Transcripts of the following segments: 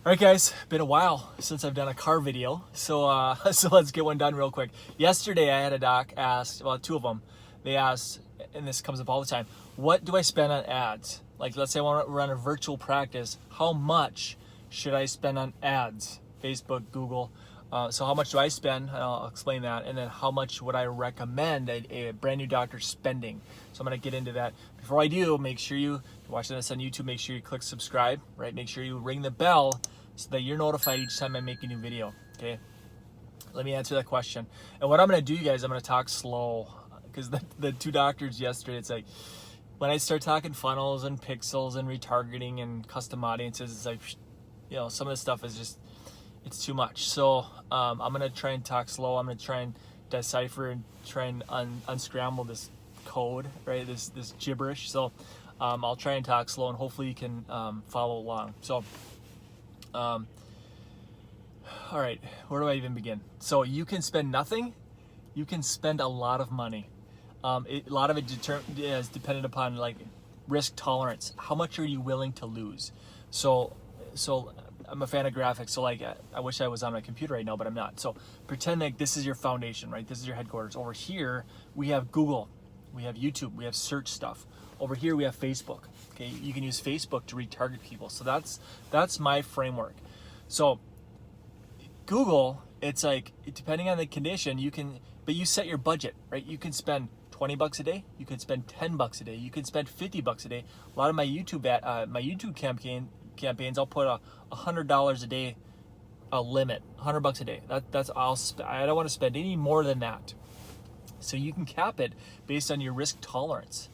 All right, guys, been a while since I've done a car video, so so let's get one done real quick. Yesterday, I had a doc ask, well, two of them. They asked, and this comes up all the time, what do I spend on ads? Like, let's say I want to run a virtual practice. How much should I spend on ads? Facebook, Google. So how much do I spend? I'll explain that. And then how much would I recommend a brand new doctor spending? So I'm going to get into that. Before I do, make sure you're watching this on YouTube, make sure you click subscribe, right? Make sure you ring the bell so that you're notified each time I make a new video, okay? Let me answer that question. And what I'm going to do, you guys, I'm going to talk slow because the two doctors yesterday, it's like, when I start talking funnels and pixels and retargeting and custom audiences, it's like, you know, some of the stuff is just, it's too much. So I'm going to try and talk slow. I'm going to try and decipher and try and unscramble this code, right? This gibberish. So I'll try and talk slow and hopefully you can follow along. So, all right, where do I even begin? So you can spend nothing. You can spend a lot of money. A lot of it is dependent upon like risk tolerance. How much are you willing to lose? So I'm a fan of graphics. So like, I wish I was on my computer right now, but I'm not. So pretend like this is your foundation, right? This is your headquarters. Over here, we have Google, we have YouTube, we have search stuff. Over here, we have Facebook. Okay, you can use Facebook to retarget people. So that's my framework. So Google, it's like, depending on the condition, but you set your budget, right? You can spend $20 a day. You can spend $10 a day. You can spend $50 a day. A lot of my YouTube campaigns, I'll put $100 a day, a limit, $100 a day. I don't want to spend any more than that. So you can cap it based on your risk tolerance.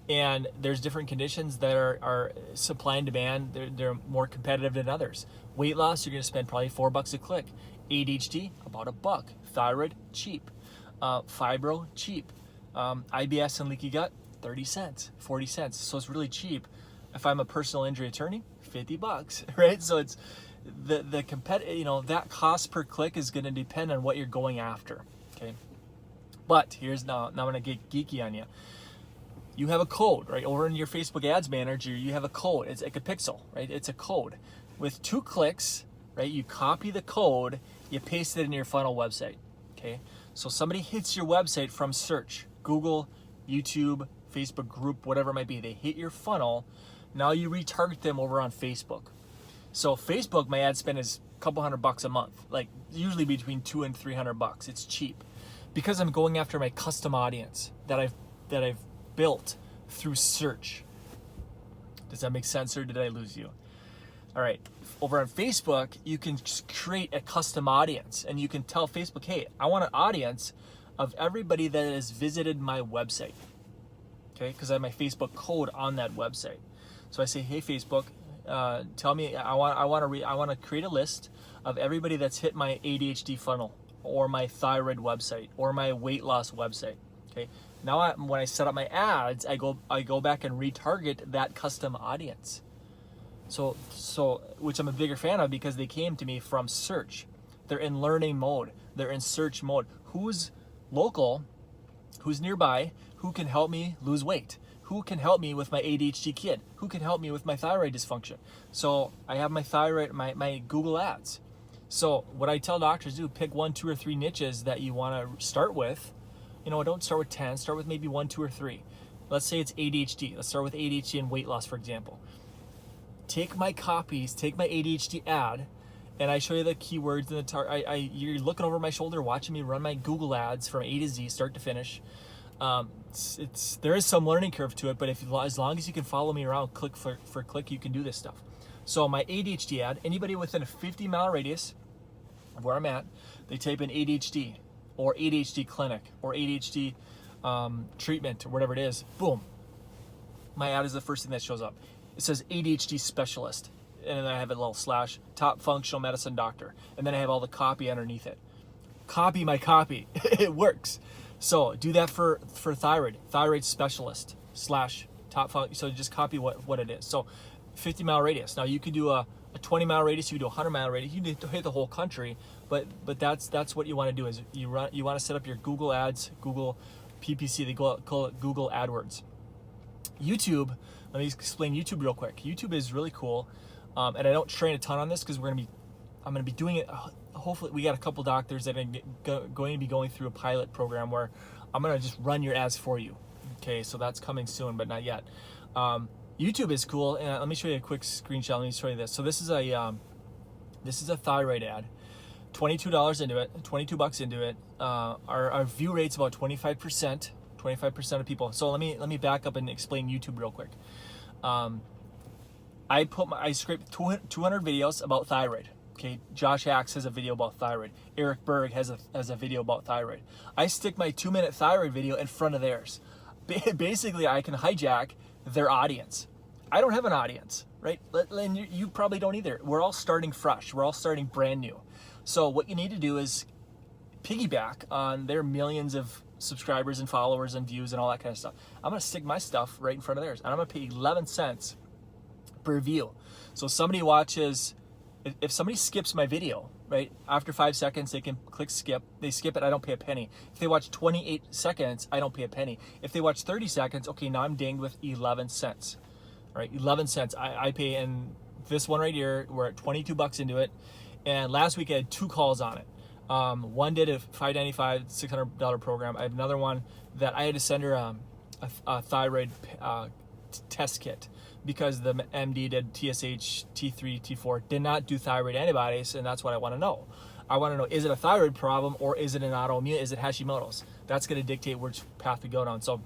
And there's different conditions that are supply and demand. They're more competitive than others. Weight loss, you're going to spend probably $4 a click. ADHD, about $1. Thyroid, cheap. Fibro, cheap. IBS and leaky gut, 30 cents, 40 cents. So it's really cheap. If I'm a personal injury attorney, $50, right? So it's that cost per click is going to depend on what you're going after, okay? But now I'm going to get geeky on you. You have a code, right? Over in your Facebook Ads Manager, you have a code. It's like a pixel, right? It's a code. With 2 clicks, right? You copy the code, you paste it in your funnel website, okay? So somebody hits your website from search, Google, YouTube, Facebook group, whatever it might be. They hit your funnel. Now you retarget them over on Facebook. So Facebook, my ad spend is a couple $100 a month, like usually between $200 and $300. It's cheap because I'm going after my custom audience that I've built through search. Does that make sense, or did I lose you? All right, over on Facebook, you can just create a custom audience and you can tell Facebook, hey, I want an audience of everybody that has visited my website, okay? Because I have my Facebook code on that website. So I say, hey, Facebook, tell me, I want to create a list of everybody that's hit my ADHD funnel or my thyroid website or my weight loss website, okay? Now, when I set up my ads, I go back and retarget that custom audience. So which I'm a bigger fan of because they came to me from search. They're in learning mode. They're in search mode. Who's local? Who's nearby? Who can help me lose weight? Who can help me with my ADHD kid? Who can help me with my thyroid dysfunction? So I have my thyroid, my Google ads. So what I tell doctors do, pick 1, 2, or 3 niches that you want to start with. You know, don't start with 10, start with maybe 1, 2, or 3. Let's say it's ADHD. Let's start with ADHD and weight loss, for example. Take my copies, take my ADHD ad, and I show you the keywords and the you're looking over my shoulder, watching me run my Google ads from A to Z, start to finish. There is some learning curve to it, but as long as you can follow me around click for click, you can do this stuff. So my ADHD ad, anybody within a 50-mile radius of where I'm at, they type in ADHD or ADHD clinic or ADHD treatment or whatever it is, boom. My ad is the first thing that shows up. It says ADHD specialist, and then I have a little slash, top functional medicine doctor, and then I have all the copy underneath it. Copy my copy. It works. So do that for thyroid specialist slash top function. So just copy what it is. So 50-mile radius. Now you could do a 20-mile radius. You could do a 100-mile radius. You need to hit the whole country. But that's what you want to do is you want to set up your Google ads, Google PPC. They call it Google AdWords. YouTube. Let me explain YouTube real quick. YouTube is really cool. And I don't train a ton on this because I'm going to be doing it. Hopefully, we got a couple doctors that are going to be going through a pilot program where I'm going to just run your ads for you. Okay, so that's coming soon, but not yet. YouTube is cool, and let me show you a quick screenshot. Let me show you this. So this is a thyroid ad. $22 into it, $22 into it. Our view rate's about 25%. 25% of people. So let me back up and explain YouTube real quick. I scraped 200 videos about thyroid. Okay, Josh Axe has a video about thyroid. Eric Berg has a video about thyroid. I stick my 2-minute thyroid video in front of theirs. Basically, I can hijack their audience. I don't have an audience, right? And you probably don't either. We're all starting fresh. We're all starting brand new. So what you need to do is piggyback on their millions of subscribers and followers and views and all that kind of stuff. I'm going to stick my stuff right in front of theirs, and I'm going to pay 11 cents per view. So somebody watches, if somebody skips my video, right, after 5 seconds, they can click skip. They skip it, I don't pay a penny. If they watch 28 seconds, I don't pay a penny. If they watch 30 seconds, okay, now I'm dinged with 11 cents, right? 11 cents I pay, and this one right here, we're at $22 into it. And last week I had 2 calls on it. One did a $595, $600 program. I have another one that I had to send her a thyroid test kit because the MD did TSH, T3, T4, did not do thyroid antibodies, and that's what I want to know. I want to know, is it a thyroid problem or is it an autoimmune? Is it Hashimoto's? That's going to dictate which path we go down. So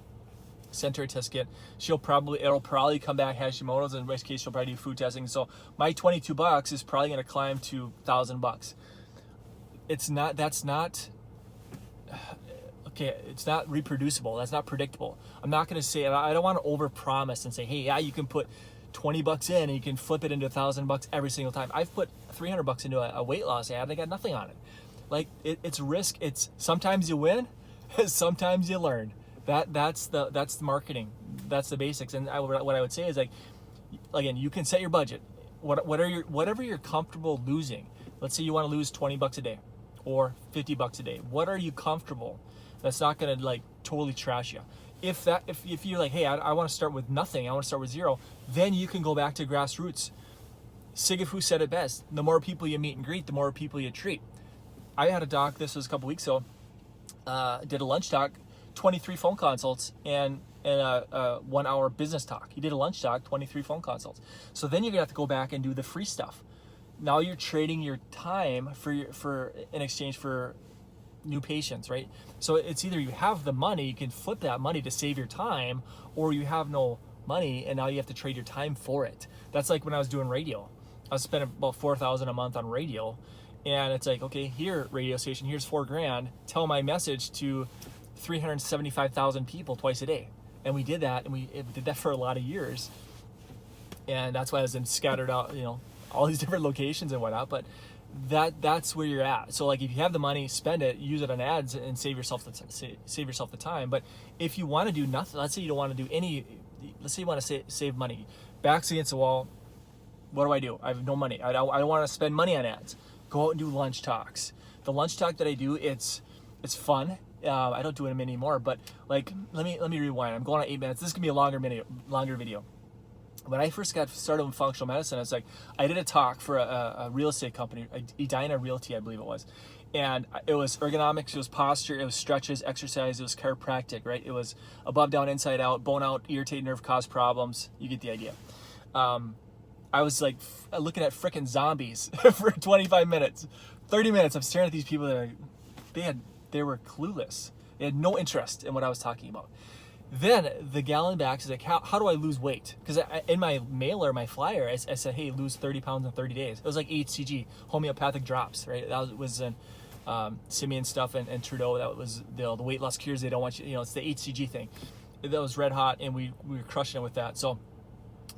sent her a test kit. It'll probably come back Hashimoto's, in which case she'll probably do food testing. So my $22 is probably going to climb to $1,000. It's not reproducible. That's not predictable. I'm not going to say, I don't want to overpromise and say, hey, yeah, you can put $20 in and you can flip it into $1,000 every single time. I've put $300 into a weight loss ad and I got nothing on it. Like it's risk. It's sometimes you win, sometimes you learn. That's the marketing. That's the basics. And what I would say is, like, again, you can set your budget. Whatever you're comfortable losing. Let's say you want to lose $20 a day or $50 a day. What are you comfortable? That's not going to like totally trash you. If you're like, hey, I want to start with nothing, I want to start with zero, then you can go back to grassroots. Sigafu said it best: the more people you meet and greet, the more people you treat. I had a doc, this was a couple weeks ago, did a lunch talk, 23 phone consults, and a 1 hour business talk. He did a lunch talk, 23 phone consults. So then you're gonna have to go back and do the free stuff. Now you're trading your time for in exchange for new patients, right? So it's either you have the money, you can flip that money to save your time, or you have no money and now you have to trade your time for it. That's like when I was doing radio. I was spending about $4,000 a month on radio, and it's like, okay, here, radio station, here's $4,000. Tell my message to 375,000 people twice a day. And we did that, and we did that for a lot of years. And that's why I was scattered out, all these different locations and whatnot. But that's where you're at. So like, if you have the money, spend it, use it on ads, and save yourself the time. But if you want to do nothing, let's say you don't want to do any. Let's say you want to save money, backs against the wall. What do? I have no money. I don't want to spend money on ads. Go out and do lunch talks. The lunch talk that I do, it's fun. I don't do them anymore, but like, let me rewind. I'm going on 8 minutes. This is gonna be a longer video. When I first got started with functional medicine, I did a talk for a real estate company, Edina Realty, I believe it was. And it was ergonomics, it was posture, it was stretches, exercise, it was chiropractic, right? It was above, down, inside out, bone out, irritate nerve, cause problems. You get the idea. I was like looking at frickin' zombies for 25 minutes, 30 minutes. I'm staring at these people that they were clueless. They had no interest in what I was talking about. Then the gal in the back is like, how do I lose weight? Because in my mailer, my flyer, I said, hey, lose 30 pounds in 30 days. It was like HCG, homeopathic drops, right? That was in Simeon stuff and Trudeau. That was the weight loss cures. They don't want you, it's the HCG thing. That was red hot, and we were crushing it with that. So,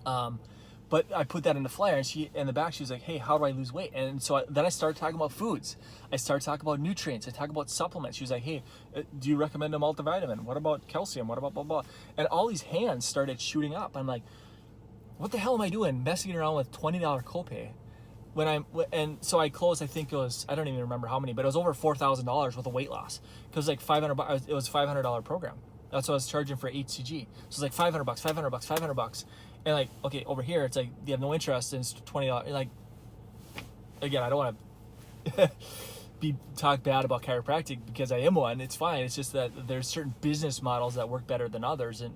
but I put that in the flyer, and she in the back, she was like, hey, how do I lose weight? And so then I started talking about foods. I started talking about nutrients. I talked about supplements. She was like, hey, do you recommend a multivitamin? What about calcium? What about blah, blah? And all these hands started shooting up. I'm like, what the hell am I doing messing around with $20 copay? And so I closed, I think it was, I don't even remember how many, but it was over $4,000 with a weight loss. Because like it was a $500 program. That's what I was charging for HCG. So it's like $500, $500, $500. And like, okay, over here, it's like, you have no interest and it's $20. Like, again, I don't want to talk bad about chiropractic because I am one. It's fine. It's just that there's certain business models that work better than others. And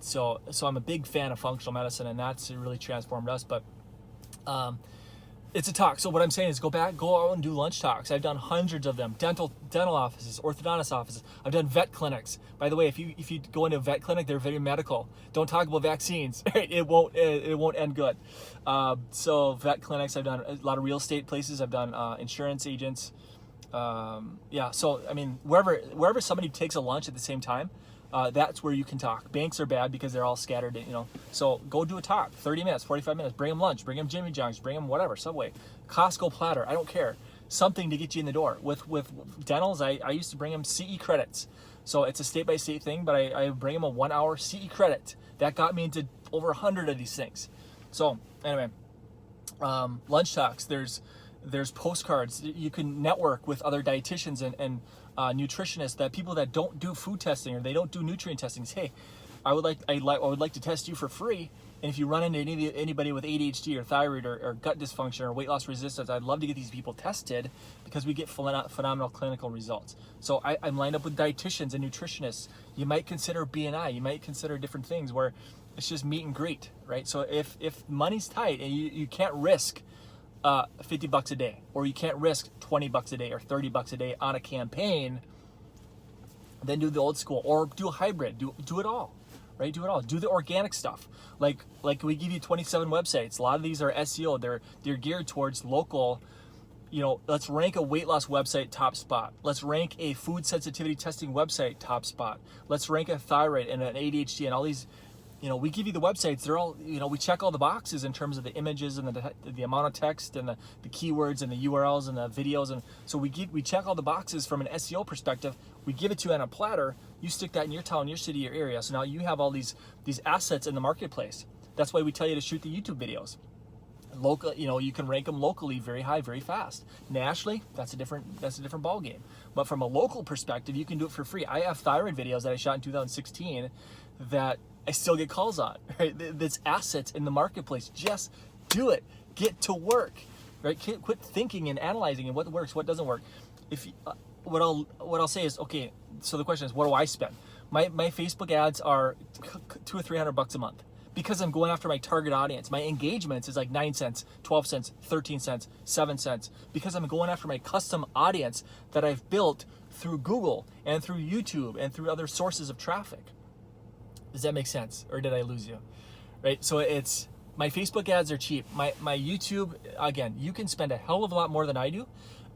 so I'm a big fan of functional medicine, and that's really transformed us. But it's a talk. So what I'm saying is go out and do lunch talks. I've done hundreds of them. Dental offices, orthodontist offices. I've done vet clinics. By the way, if you go into a vet clinic, they're very medical. Don't talk about vaccines. It won't end good. So vet clinics. I've done a lot of real estate places. I've done insurance agents. Yeah. So I mean, wherever somebody takes a lunch at the same time, that's where you can talk. Banks are bad because they're all scattered, you know. So go do a talk, 30 minutes, 45 minutes. Bring them lunch, bring them Jimmy John's, bring them whatever, Subway, Costco platter. I don't care. Something to get you in the door. With dentals, I used to bring them CE credits. So it's a state-by-state thing, but I bring them a 1 hour CE credit. That got me into over 100 of these things. So anyway, lunch talks. There's postcards. You can network with other dietitians and nutritionists, that people that don't do food testing or they don't do nutrient testing. Say, hey, I would like to test you for free. And if you run into anybody with ADHD or thyroid or gut dysfunction or weight loss resistance, I'd love to get these people tested because we get phenomenal clinical results. So I'm lined up with dietitians and nutritionists. You might consider BNI. You might consider different things where it's just meet and greet, right? So if money's tight and you can't risk $50 a day, or you can't risk $20 a day or $30 a day on a campaign, then do the old school, or do a hybrid. Do it all, right? Do it all. Do the organic stuff. Like we give you 27 websites. A lot of these are SEO. They're geared towards local. You know, let's rank a weight loss website top spot. Let's rank a food sensitivity testing website top spot. Let's rank a thyroid and an ADHD and all these. You know, we give you the websites. They're all, you know, we check all the boxes in terms of the images and the amount of text and the keywords and the URLs and the videos. And so we check all the boxes from an SEO perspective. We give it to you on a platter. You stick that in your town, your city, your area. So now you have all these assets in the marketplace. That's why we tell you to shoot the YouTube videos. Local, you know, you can rank them locally very high, very fast. Nationally, that's a different ball game. But from a local perspective, you can do it for free. I have thyroid videos that I shot in 2016 that I still get calls on, right? That's assets in the marketplace. Just do it. Get to work, right? Quit thinking and analyzing and what works, what doesn't work. What I'll say is, okay, so the question is, what do I spend? My Facebook ads are $200 or $300 a month because I'm going after my target audience. My engagements is like 9 cents, 12 cents, 13 cents, 7 cents, because I'm going after my custom audience that I've built through Google and through YouTube and through other sources of traffic. Does that make sense? Or did I lose you? Right? So it's, my Facebook ads are cheap. My YouTube, again, you can spend a hell of a lot more than I do,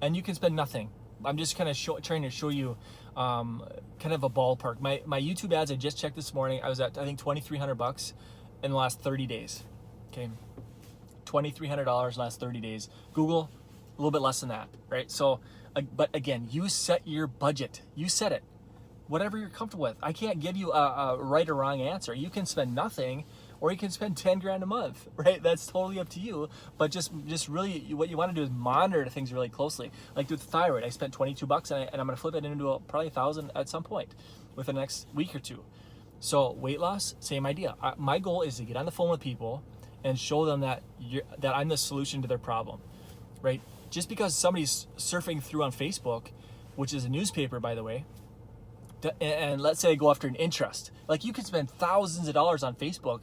and you can spend nothing. I'm just kind of trying to show you kind of a ballpark. My YouTube ads, I just checked this morning. I was at, I think, $2,300 in the last 30 days. Okay. $2,300 last 30 days. Google, a little bit less than that, right? So, but again, you set your budget. You set it. Whatever you're comfortable with. I can't give you a right or wrong answer. You can spend nothing, or you can spend 10 grand a month, right? That's totally up to you. But just really, what you want to do is monitor things really closely. Like with thyroid, I spent $22 and I'm going to flip it into probably $1,000 at some point within the next week or two. So weight loss, same idea. My goal is to get on the phone with people and show them that I'm the solution to their problem, right? Just because somebody's surfing through on Facebook, which is a newspaper, by the way, and let's say I go after an interest. Like, you could spend thousands of dollars on Facebook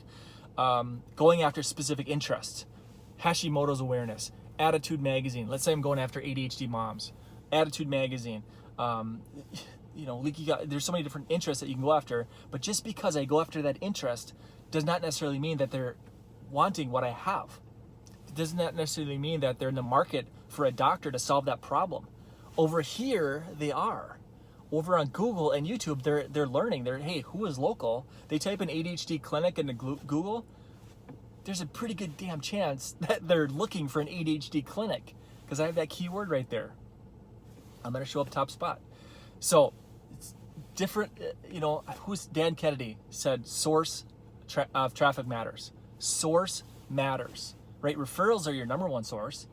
going after specific interests. Hashimoto's awareness, Attitude Magazine. Let's say I'm going after ADHD moms. Attitude Magazine. You know, leaky gut. There's so many different interests that you can go after. But just because I go after that interest does not necessarily mean that they're wanting what I have. It does not necessarily mean that they're in the market for a doctor to solve that problem. Over here, they are. Over on Google and YouTube, they're learning. Hey, who is local? They type in ADHD clinic into Google. There's a pretty good damn chance that they're looking for an ADHD clinic because I have that keyword right there. I'm going to show up top spot. So it's different. You know, who's Dan Kennedy said source of traffic matters. Source matters, right? Referrals are your number one source.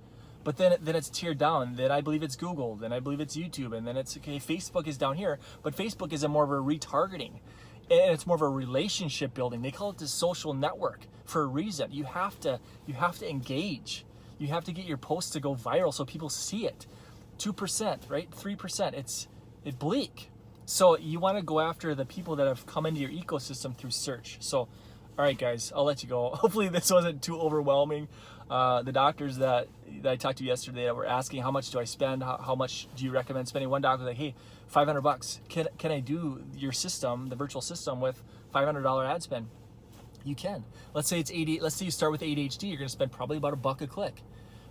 But then it's tiered down. Then I believe it's Google. Then I believe it's YouTube. And then it's, okay, Facebook is down here. But Facebook is a more of a retargeting. and it's more of a relationship building. They call it the social network for a reason. You have to engage. You have to get your posts to go viral so people see it. 2%, right? 3%. It's bleak. So you want to go after the people that have come into your ecosystem through search. So, all right, guys, I'll let you go. Hopefully this wasn't too overwhelming. The doctors that I talked to yesterday were asking, how much do I spend? How much do you recommend spending? One doctor was like, hey, $500. Can I do your system, the virtual system, with $500 ad spend? You can. Let's say let's say you start with ADHD. You're going to spend probably about $1 a click.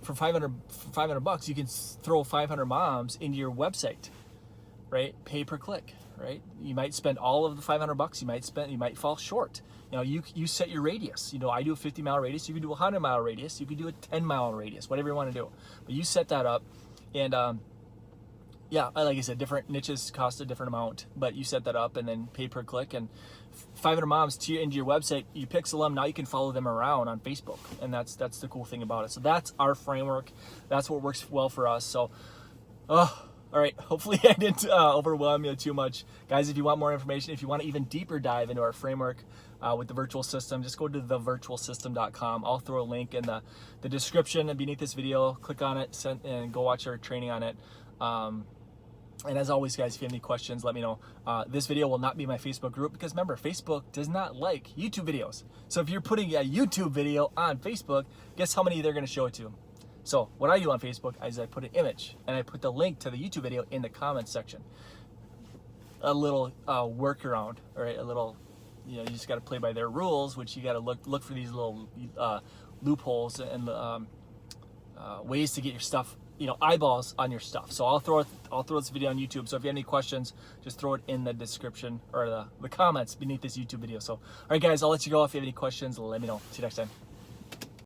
For $500, you can throw 500 moms into your website, right? Pay per click, right? You might spend all of the $500. You might fall short. You know, you set your radius. You know, I do a 50-mile radius. You can do a 100-mile radius. You can do a 10-mile radius, whatever you want to do. But you set that up, and yeah, like I said, different niches cost a different amount, but you set that up and then pay per click, and 500 moms into your website, you pixel them, now you can follow them around on Facebook, and that's the cool thing about it. So that's our framework. That's what works well for us. So, all right, hopefully I didn't overwhelm you too much. Guys, if you want more information, if you want to even deeper dive into our framework with the virtual system, just go to thevirtualsystem.com. I'll throw a link in the description beneath this video. Click on it and go watch our training on it. And as always, guys, if you have any questions, let me know. This video will not be my Facebook group because remember, Facebook does not like YouTube videos. So if you're putting a YouTube video on Facebook, guess how many they're going to show it to? So what I do on Facebook is I put an image and I put the link to the YouTube video in the comments section. A little workaround, all right? A little, you know, you just got to play by their rules, which you got to look for these little loopholes and ways to get your stuff, you know, eyeballs on your stuff. So I'll throw this video on YouTube. So if you have any questions, just throw it in the description or the comments beneath this YouTube video. So, all right, guys, I'll let you go. If you have any questions, let me know. See you next time.